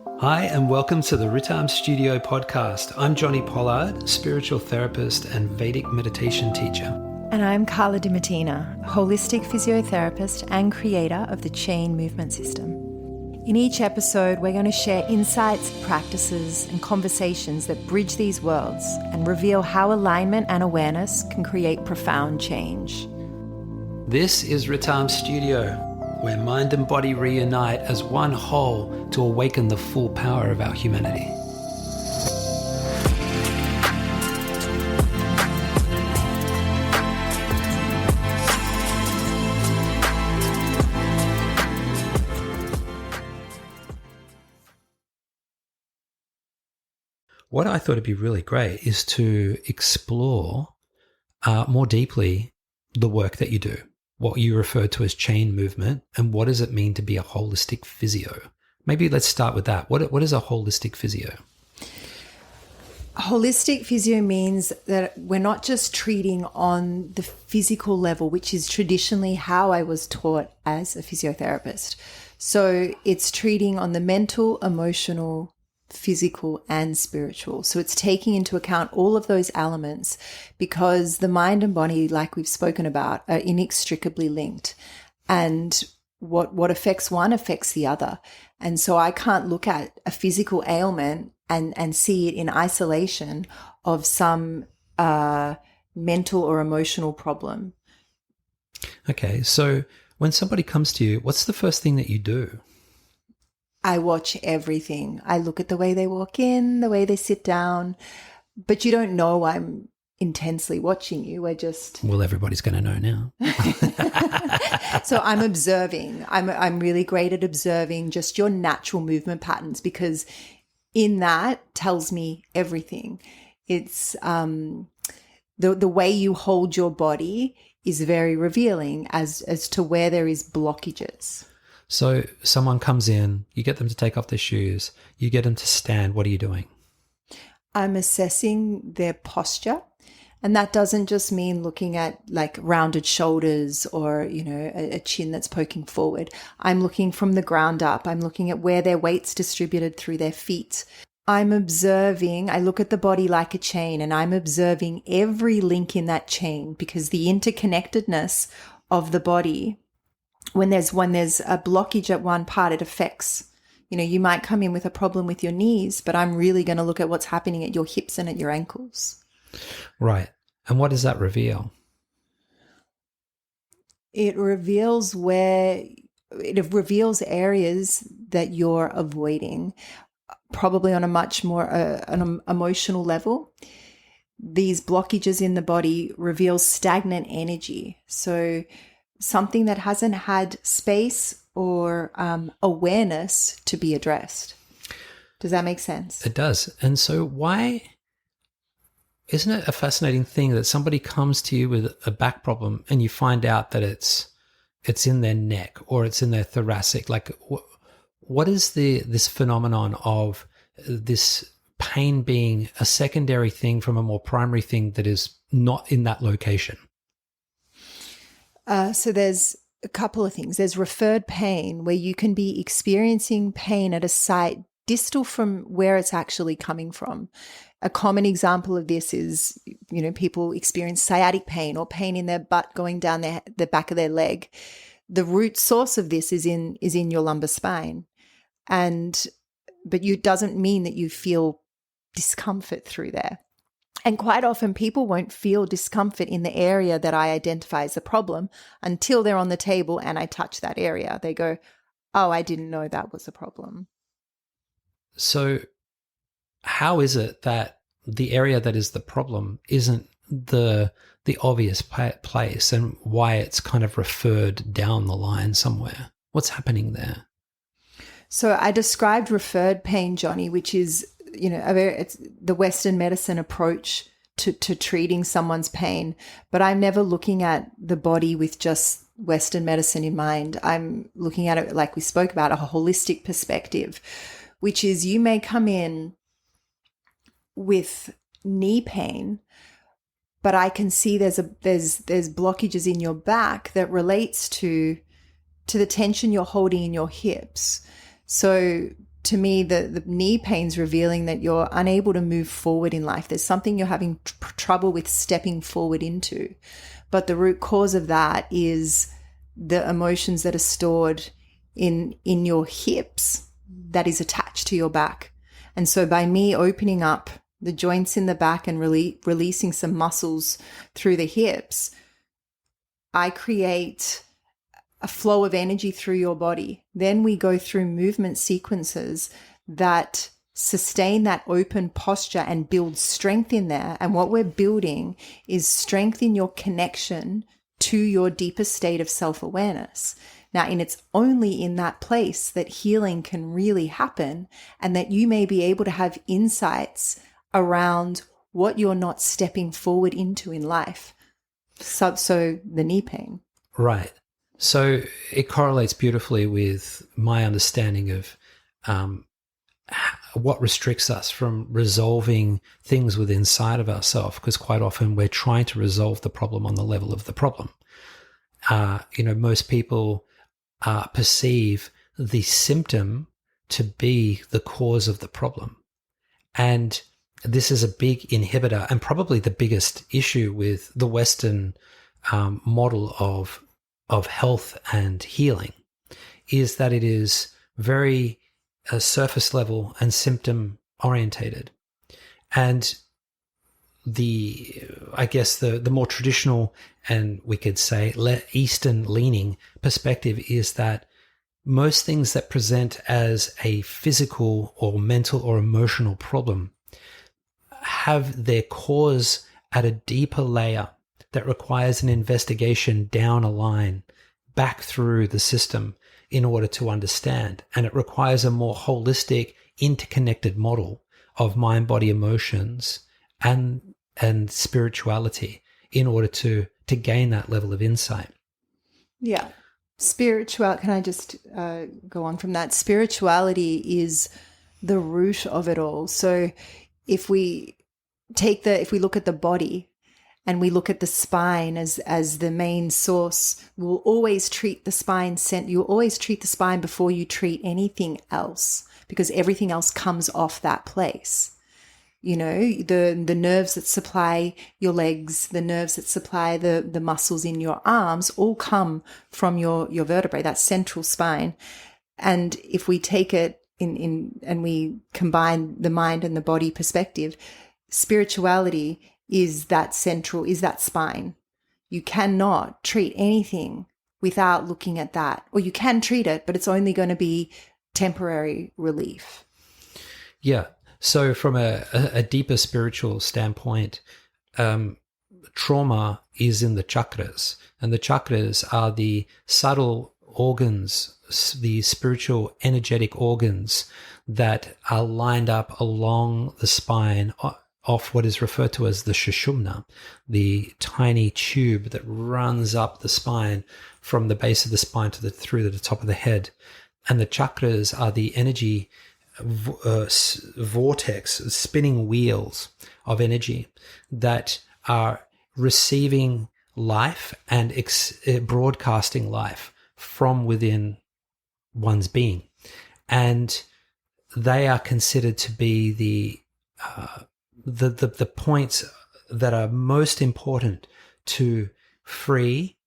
Hi, and welcome to the Ritam Studio Podcast. I'm Jonni Pollard, spiritual therapist and Vedic meditation teacher. And I'm Carla and Jonni, holistic physiotherapist and creator of the Chain Movement System. In each episode, we're going to share insights, practices, and conversations that bridge these worlds and reveal how alignment and awareness can create profound change. This is Ritam Studio, where mind and body reunite as one whole to awaken the full power of our humanity. What I thought would be really great is to explore more deeply the work that you do, what you refer to as chain movement, and what does it mean to be a holistic physio? Maybe let's start with that. What is a holistic physio? Holistic physio means that we're not just treating on the physical level, which is traditionally how I was taught as a physiotherapist. So it's treating on the mental, emotional, physical and spiritual. So it's taking into account all of those elements because the mind and body, like we've spoken about, are inextricably linked. And what affects one affects the other. And so I can't look at a physical ailment and see it in isolation of some mental or emotional problem. Okay, so when somebody comes to you, what's the first thing that you do? I watch everything. I look at the way they walk in, the way they sit down, but you don't know I'm intensely watching you. We're just... Well, everybody's going to know now. So I'm observing. I'm really great at observing just your natural movement patterns because in that tells me everything. It's the way you hold your body is very revealing as to where there is blockages. So someone comes in, you get them to take off their shoes, you get them to stand. What are you doing? I'm assessing their posture. And that doesn't just mean looking at like rounded shoulders or, a chin that's poking forward. I'm looking from the ground up. I'm looking at where their weight's distributed through their feet. I'm observing, I look at the body like a chain and I'm observing every link in that chain because the interconnectedness of the body, when there's a blockage at one part, it affects, you might come in with a problem with your knees, but I'm really going to look at what's happening at your hips and at your ankles. Right. And what does that reveal? It reveals areas that you're avoiding, probably on a much more an emotional level. These blockages in the body reveal stagnant energy. So something that hasn't had space or awareness to be addressed. Does that make sense? It does. And so why isn't it a fascinating thing that somebody comes to you with a back problem and you find out that it's in their neck or it's in their thoracic? Like what is this phenomenon of this pain being a secondary thing from a more primary thing that is not in that location? So there's a couple of things. There's referred pain where you can be experiencing pain at a site distal from where it's actually coming from. A common example of this is, people experience sciatic pain or pain in their butt going down the back of their leg. The root source of this is in your lumbar spine. But it doesn't mean that you feel discomfort through there. And quite often people won't feel discomfort in the area that I identify as a problem until they're on the table and I touch that area. They go, oh, I didn't know that was a problem. So how is it that the area that is the problem isn't the obvious place and why it's kind of referred down the line somewhere? What's happening there? So I described referred pain, Jonni, which is it's the Western medicine approach to treating someone's pain, but I'm never looking at the body with just Western medicine in mind. I'm looking at it, like we spoke about, a holistic perspective, which is you may come in with knee pain, but I can see there's blockages in your back that relates to the tension you're holding in your hips. So to me, the knee pain's revealing that you're unable to move forward in life. There's something you're having trouble with stepping forward into. But the root cause of that is the emotions that are stored in your hips that is attached to your back. And so by me opening up the joints in the back and releasing some muscles through the hips, I create a flow of energy through your body. Then we go through movement sequences that sustain that open posture and build strength in there. And what we're building is strength in your connection to your deeper state of self-awareness. Now, and it's only in that place that healing can really happen, and that you may be able to have insights around what you're not stepping forward into in life. So the knee pain. Right. So it correlates beautifully with my understanding of what restricts us from resolving things within inside of ourselves, because quite often we're trying to resolve the problem on the level of the problem. Most people perceive the symptom to be the cause of the problem. And this is a big inhibitor, and probably the biggest issue with the Western model of health and healing, is that it is very surface level and symptom orientated. And the more traditional, and we could say Eastern leaning perspective, is that most things that present as a physical or mental or emotional problem have their cause at a deeper layer that requires an investigation down a line back through the system in order to understand. And it requires a more holistic, interconnected model of mind, body, emotions, and spirituality in order to gain that level of insight. Yeah. Can I just go on from that? Spirituality is the root of it all. So if we look at the body and we look at the spine as the main source, we'll always treat the spine you'll always treat the spine before you treat anything else, because everything else comes off that place. You know, the nerves that supply your legs, the nerves that supply the muscles in your arms all come from your vertebrae, that central spine. And if we take it and we combine the mind and the body perspective, spirituality is that spine. You cannot treat anything without looking at that. Or you can treat it, but it's only going to be temporary relief. Yeah. So from a deeper spiritual standpoint, trauma is in the chakras, and the chakras are the subtle organs, the spiritual energetic organs that are lined up along the spine off what is referred to as the Sushumna, the tiny tube that runs up the spine from the base of the spine through to the top of the head. And the chakras are the energy vortex, spinning wheels of energy that are receiving life and broadcasting life from within one's being. And they are considered to be the points that are most important to free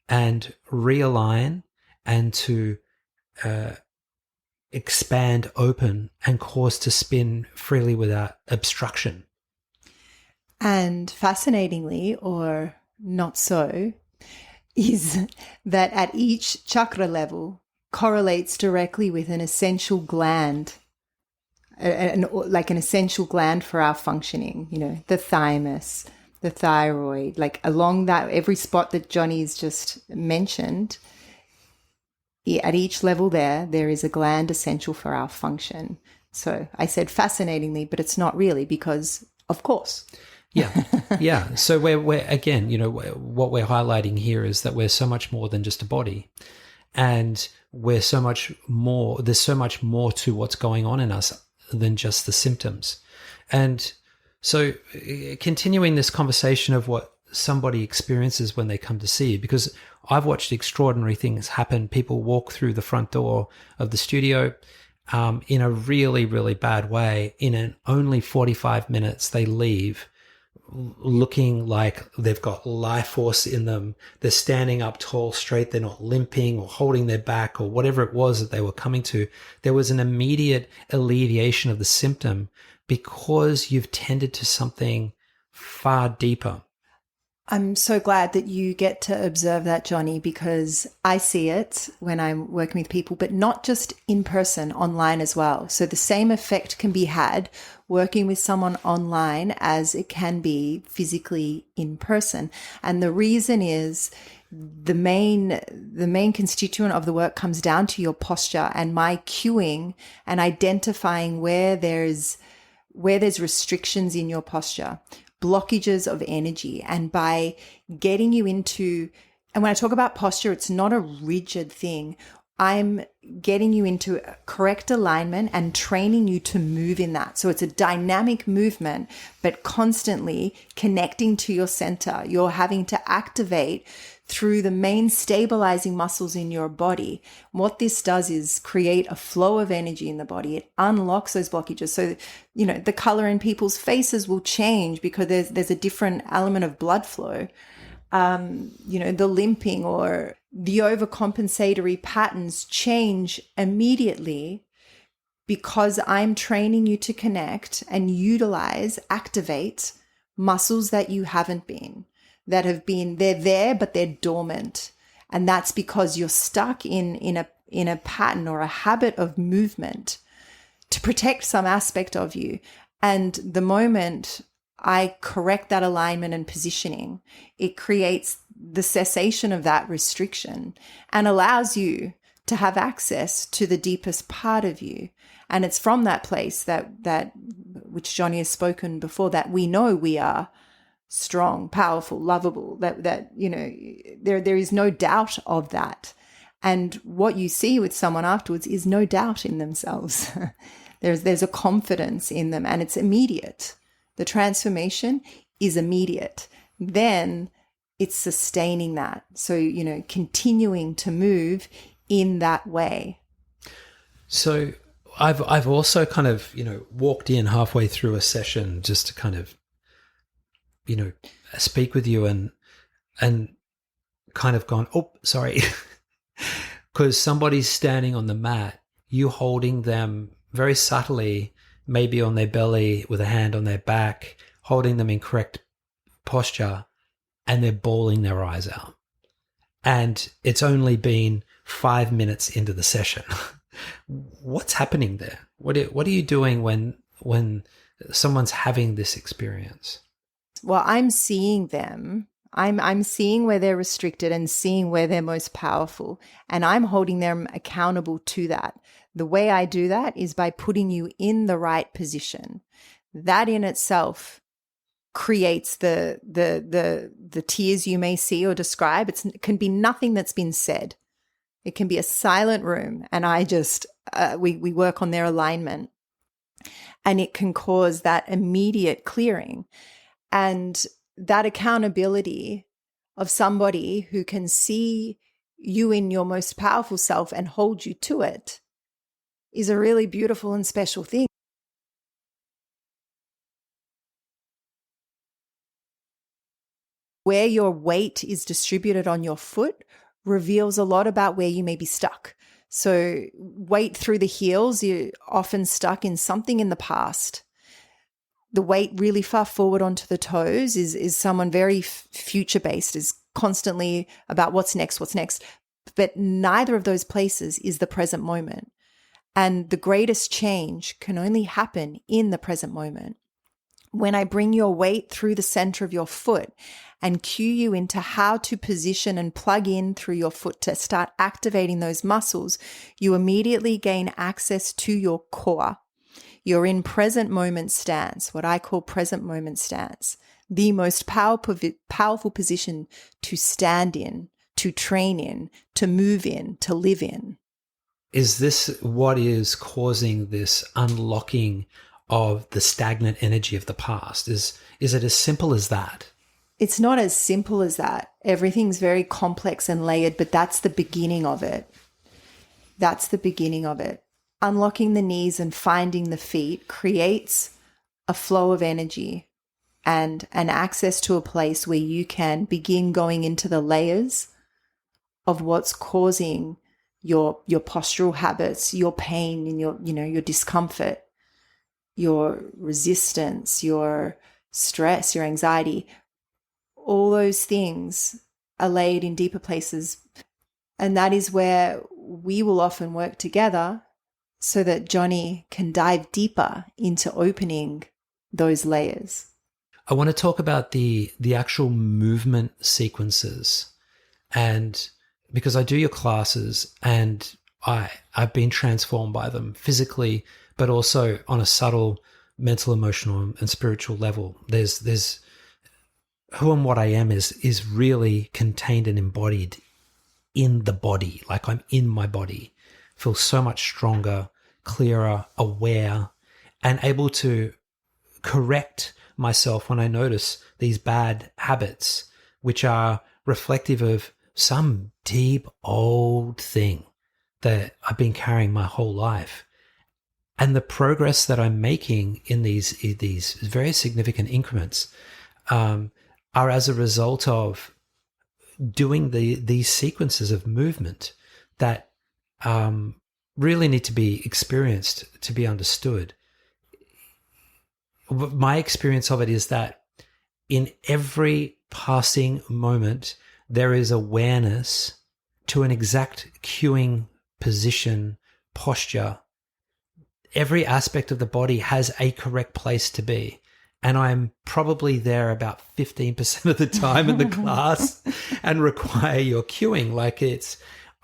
and realign and to expand open and cause to spin freely without obstruction. And fascinatingly, or not so, is that at each chakra level correlates directly with an essential gland, like an essential gland for our functioning, you know, the thymus, the thyroid, like along that, every spot that Joni's just mentioned. At each level there is a gland essential for our function. So I said fascinatingly, but it's not really, because of course. Yeah. So we're again, you know, what we're highlighting here is that we're so much more than just a body, and there's so much more to what's going on in us than just the symptoms. And so continuing this conversation of what somebody experiences when they come to see you, because I've watched extraordinary things happen. People walk through the front door of the studio in a really, really bad way. In an only 45 minutes, they leave looking like they've got life force in them. They're standing up tall, straight. They're not limping or holding their back or whatever it was that they were coming to. There was an immediate alleviation of the symptom because you've tended to something far deeper. I'm so glad that you get to observe that, Jonni, because I see it when I'm working with people, but not just in person, online as well. So the same effect can be had working with someone online as it can be physically in person. And the reason is the main constituent of the work comes down to your posture and my cueing and identifying where there's restrictions in your posture, blockages of energy. And by getting you into, and when I talk about posture, it's not a rigid thing. I'm getting you into correct alignment and training you to move in that. So it's a dynamic movement, but constantly connecting to your center. You're having to activate through the main stabilizing muscles in your body. What this does is create a flow of energy in the body. It unlocks those blockages. So, the color in people's faces will change because there's a different element of blood flow. The limping or the overcompensatory patterns change immediately because I'm training you to connect and utilize, activate muscles that you haven't been. They're there, but they're dormant. And that's because you're stuck in a pattern or a habit of movement to protect some aspect of you. And the moment I correct that alignment and positioning, it creates the cessation of that restriction and allows you to have access to the deepest part of you. And it's from that place that which Jonni has spoken before, that we know we are strong, powerful, lovable, that there is no doubt of that. And what you see with someone afterwards is no doubt in themselves. There's a confidence in them, and it's immediate. The transformation is immediate. Then it's sustaining that. So, continuing to move in that way. So I've also kind of, walked in halfway through a session just to kind of, speak with you and kind of gone, oh, sorry, because somebody's standing on the mat, you holding them very subtly, maybe on their belly with a hand on their back, holding them in correct posture, and they're bawling their eyes out. And it's only been 5 minutes into the session. What's happening there? What are you doing when someone's having this experience? Well, I'm seeing them. I'm seeing where they're restricted and seeing where they're most powerful. And I'm holding them accountable to that. The way I do that is by putting you in the right position. That in itself creates the tears you may see or describe. It can be nothing that's been said. It can be a silent room, and I just we work on their alignment, and it can cause that immediate clearing. And that accountability of somebody who can see you in your most powerful self and hold you to it is a really beautiful and special thing. Where your weight is distributed on your foot reveals a lot about where you may be stuck. So weight through the heels, you're often stuck in something in the past. The weight really far forward onto the toes is someone very future-based, is constantly about what's next. But neither of those places is the present moment. And the greatest change can only happen in the present moment. When I bring your weight through the center of your foot and cue you into how to position and plug in through your foot to start activating those muscles, you immediately gain access to your core. You're in present moment stance, what I call present moment stance, the most powerful position to stand in, to train in, to move in, to live in. Is this what is causing this unlocking of the stagnant energy of the past? Is it as simple as that? It's not as simple as that. Everything's very complex and layered, but that's the beginning of it. That's the beginning of it. unlocking the knees and finding the feet creates a flow of energy and an access to a place where you can begin going into the layers of what's causing your postural habits, your pain and your discomfort, your resistance, your stress, your anxiety. All those things are laid in deeper places. And that is where we will often work together so that Jonni can dive deeper into opening those layers. I want to talk about the actual movement sequences, and because I do your classes and I've been transformed by them physically, but also on a subtle mental, emotional, and spiritual level. There's who and what I am is really contained and embodied in the body. Like I'm in my body, feel so much stronger, clearer, aware, and able to correct myself when I notice these bad habits, which are reflective of some deep old thing that I've been carrying my whole life. And the progress that I'm making in these very significant increments are as a result of doing these sequences of movement that really need to be experienced to be understood. My experience of it is that in every passing moment, there is awareness to an exact cueing position, posture. Every aspect of the body has a correct place to be. And I'm probably there about 15% of the time in the class and require your cueing. Like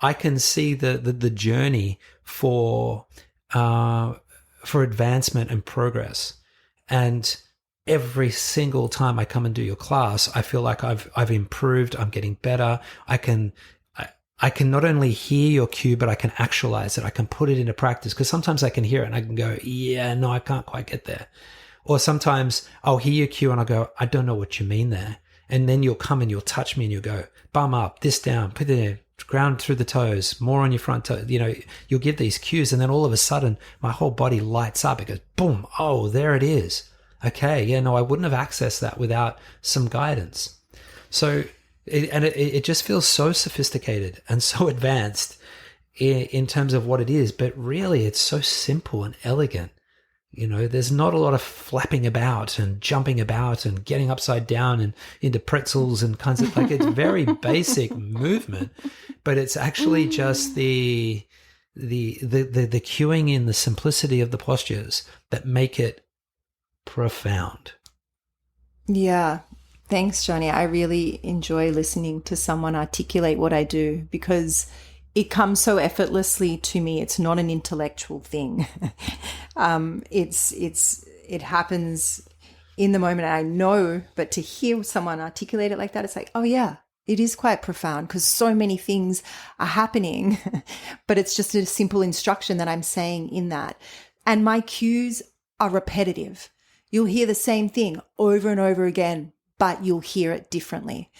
I can see the journey for advancement and progress. And every single time I come and do your class, I feel like I've improved. I'm getting better. I can not only hear your cue, but I can actualize it. I can put it into practice, because sometimes I can hear it and I can go, yeah, no, I can't quite get there. Or sometimes I'll hear your cue and I'll go, I don't know what you mean there. And then you'll come and you'll touch me and you'll go, bum up, this down, put it in, ground through the toes, more on your front toe. You'll give these cues, and then all of a sudden my whole body lights up. It goes, boom, oh, there it is. Okay, yeah, no, I wouldn't have accessed that without some guidance. So, it just feels so sophisticated and so advanced in terms of what it is, but really it's so simple and elegant. There's not a lot of flapping about and jumping about and getting upside down and into pretzels and kinds of, like, it's very basic movement, but it's actually just the cueing in the simplicity of the postures that make it profound. Yeah. Thanks, Jonni. I really enjoy listening to someone articulate what I do, because it comes so effortlessly to me. It's not an intellectual thing. It happens in the moment, and I know, but to hear someone articulate it like that, it's like, oh yeah, it is quite profound, because so many things are happening, but it's just a simple instruction that I'm saying in that. And my cues are repetitive. You'll hear the same thing over and over again, but you'll hear it differently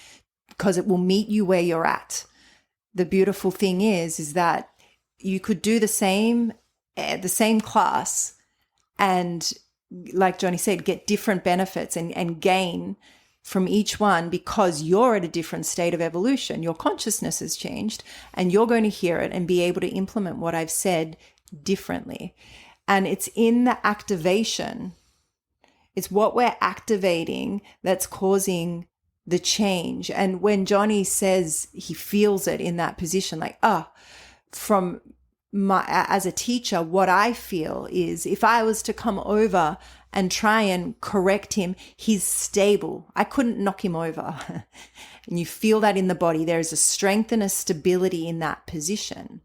because it will meet you where you're at. The beautiful thing is that you could do the same class and, like Jonni said, get different benefits and gain from each one, because you're at a different state of evolution. Your consciousness has changed and you're going to hear it and be able to implement what I've said differently. And it's in the activation. It's what we're activating that's causing the change. And when Jonni says he feels it in that position, like, from as a teacher, what I feel is if I was to come over and try and correct him, he's stable. I couldn't knock him over. And you feel that in the body. There is a strength and a stability in that position.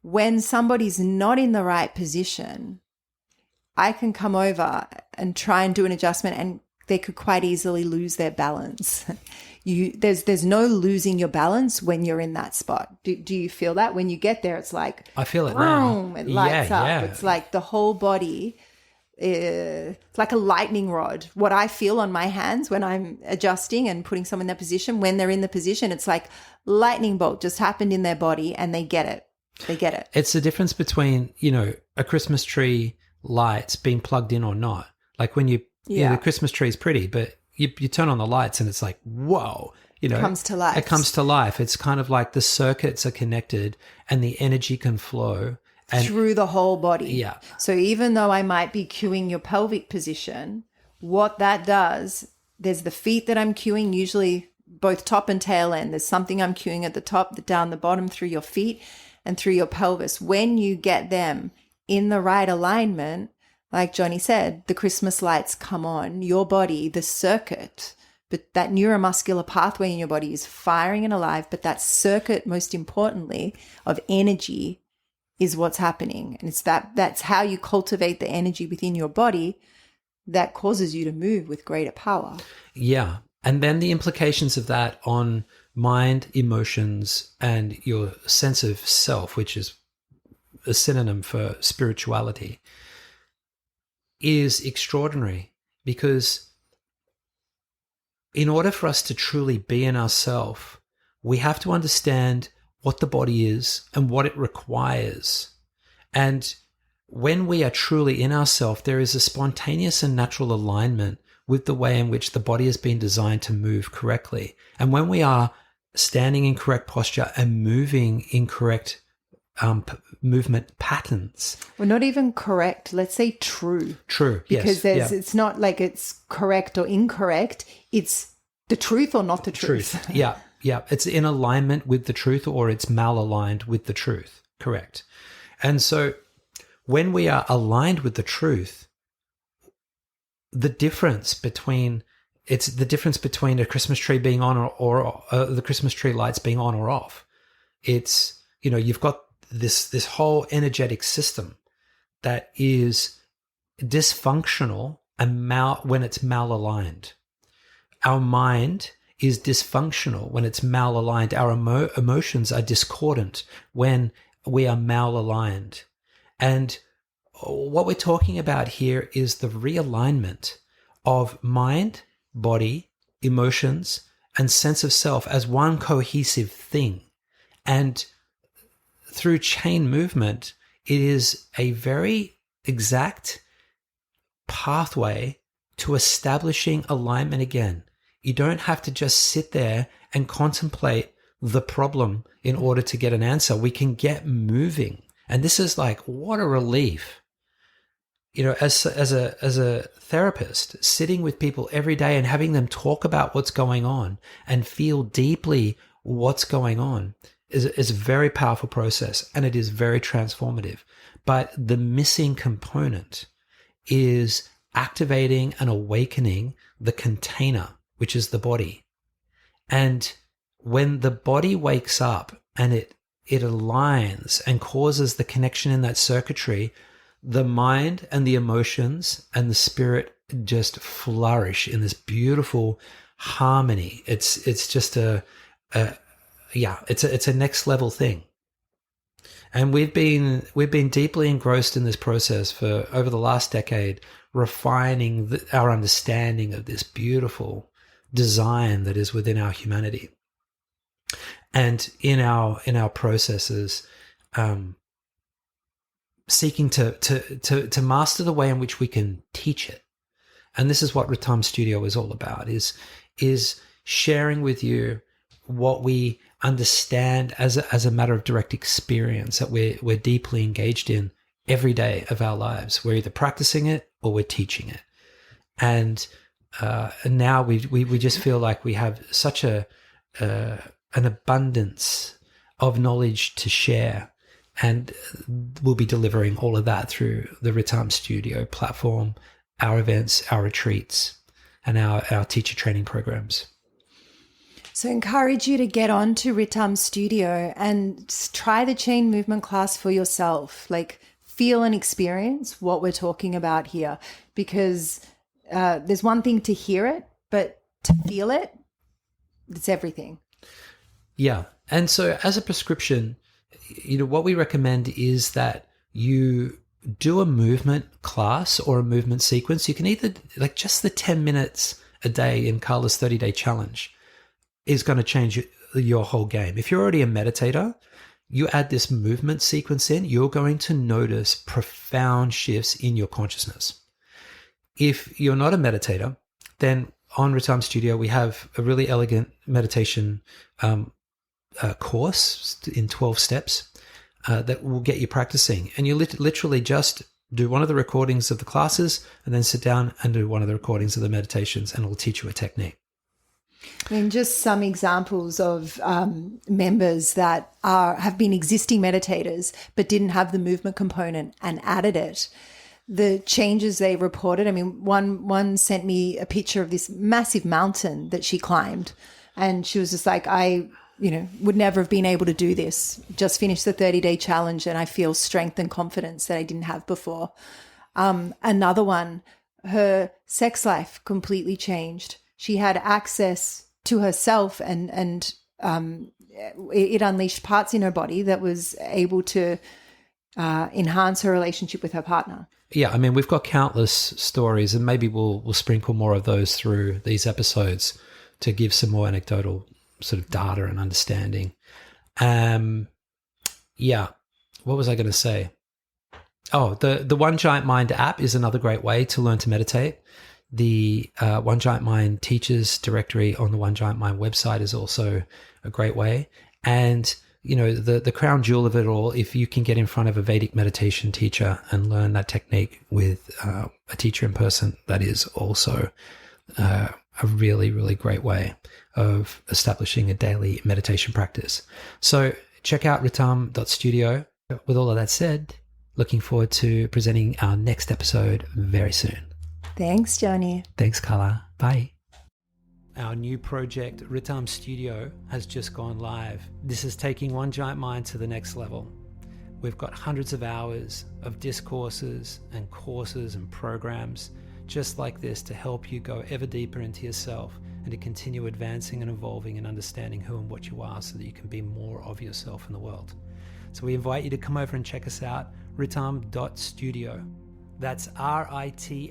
When somebody's not in the right position, I can come over and try and do an adjustment, and they could quite easily lose their balance. There's no losing your balance when you're in that spot. Do you feel that when you get there? It's like, I feel it boom, now. It lights up. Yeah. It's like the whole body. It's like a lightning rod. What I feel on my hands when I'm adjusting and putting someone in that position, when they're in the position, it's like lightning bolt just happened in their body and they get it. They get it. It's the difference between, you know, a Christmas tree lights being plugged in or not. Like when you know, the Christmas tree is pretty, but you turn on the lights and it's like, whoa, you know. It comes to life. It comes to life. It's kind of like the circuits are connected and the energy can flow. And through the whole body. Yeah. So even though I might be cueing your pelvic position, what that does, there's the feet that I'm cueing, usually both top and tail end. There's something I'm cueing at the top, down the bottom through your feet and through your pelvis. When you get them in the right alignment, like Jonni said, the Christmas lights come on, your body, the circuit, but that neuromuscular pathway in your body is firing and alive, but that circuit, most importantly, of energy is what's happening. And it's that's how you cultivate the energy within your body that causes you to move with greater power. Yeah. And then the implications of that on mind, emotions, and your sense of self, which is a synonym for spirituality, is extraordinary, because in order for us to truly be in ourself, we have to understand what the body is and what it requires. And when we are truly in ourself, there is a spontaneous and natural alignment with the way in which the body has been designed to move correctly. And when we are standing in correct posture and moving in correct movement patterns. Well, not even correct. Let's say true. True, because yes. It's not like it's correct or incorrect. It's the truth or not the truth. Yeah. It's in alignment with the truth, or it's malaligned with the truth. Correct. And so when we are aligned with the truth, the difference between a Christmas tree being on or the Christmas tree lights being on or off. It's, you know, you've got this whole energetic system that is dysfunctional and when it's malaligned. Our mind is dysfunctional when it's malaligned. Our emotions are discordant when we are malaligned. And what we're talking about here is the realignment of mind, body, emotions, and sense of self as one cohesive thing. And through chain movement, it is a very exact pathway to establishing alignment again. You don't have to just sit there and contemplate the problem in order to get an answer. We can get moving. And this is like, what a relief. You know, as a therapist, sitting with people every day and having them talk about what's going on and feel deeply what's going on is a very powerful process, and it is very transformative. But the missing component is activating and awakening the container, which is the body. And when the body wakes up and it aligns and causes the connection in that circuitry, the mind and the emotions and the spirit just flourish in this beautiful harmony. It's just it's a next level thing. And we've been deeply engrossed in this process for over the last decade, refining our understanding of this beautiful design that is within our humanity. And in our processes, seeking to master the way in which we can teach it. And this is what Ritam Studio is all about, is sharing with you what we understand as a matter of direct experience that we're deeply engaged in every day of our lives. We're either practicing it or we're teaching it. And now we just feel like we have such an abundance of knowledge to share. And we'll be delivering all of that through the Ritam Studio platform, our events, our retreats, and our teacher training programs. So encourage you to get on to Ritam Studio and try the chain movement class for yourself. Like, feel and experience what we're talking about here, because there's one thing to hear it, but to feel it, it's everything. Yeah. And so as a prescription, you know, what we recommend is that you do a movement class or a movement sequence. You can either, like, just the 10 minutes a day in Carla's 30-day challenge is going to change your whole game. If you're already a meditator, you add this movement sequence in, you're going to notice profound shifts in your consciousness. If you're not a meditator, then on Ritam Studio, we have a really elegant meditation course in 12 steps that will get you practicing. And you literally just do one of the recordings of the classes and then sit down and do one of the recordings of the meditations, and it'll teach you a technique. I mean, just some examples of members that have been existing meditators but didn't have the movement component and added it. The changes they reported. I mean, one sent me a picture of this massive mountain that she climbed, and she was just like, I would never have been able to do this. Just finished the 30-day challenge and I feel strength and confidence that I didn't have before. Another one, her sex life completely changed. She had access to herself and it unleashed parts in her body that was able to enhance her relationship with her partner. Yeah, I mean, we've got countless stories, and maybe we'll sprinkle more of those through these episodes to give some more anecdotal sort of data and understanding. Yeah, what was I going to say? Oh, the One Giant Mind app is another great way to learn to meditate. The One Giant Mind teachers directory on the One Giant Mind website is also a great way. And the crown jewel of it all, if you can get in front of a Vedic meditation teacher and learn that technique with a teacher in person, that is also a really, really great way of establishing a daily meditation practice. So check out ritam.studio. With all of that said, looking forward to presenting our next episode very soon. Thanks, Jonni. Thanks, Carla. Bye. Our new project, Ritam Studio, has just gone live. This is taking One Giant Mind to the next level. We've got hundreds of hours of discourses and courses and programs just like this to help you go ever deeper into yourself and to continue advancing and evolving and understanding who and what you are so that you can be more of yourself in the world. So we invite you to come over and check us out, ritam.studio. That's ritam.studio.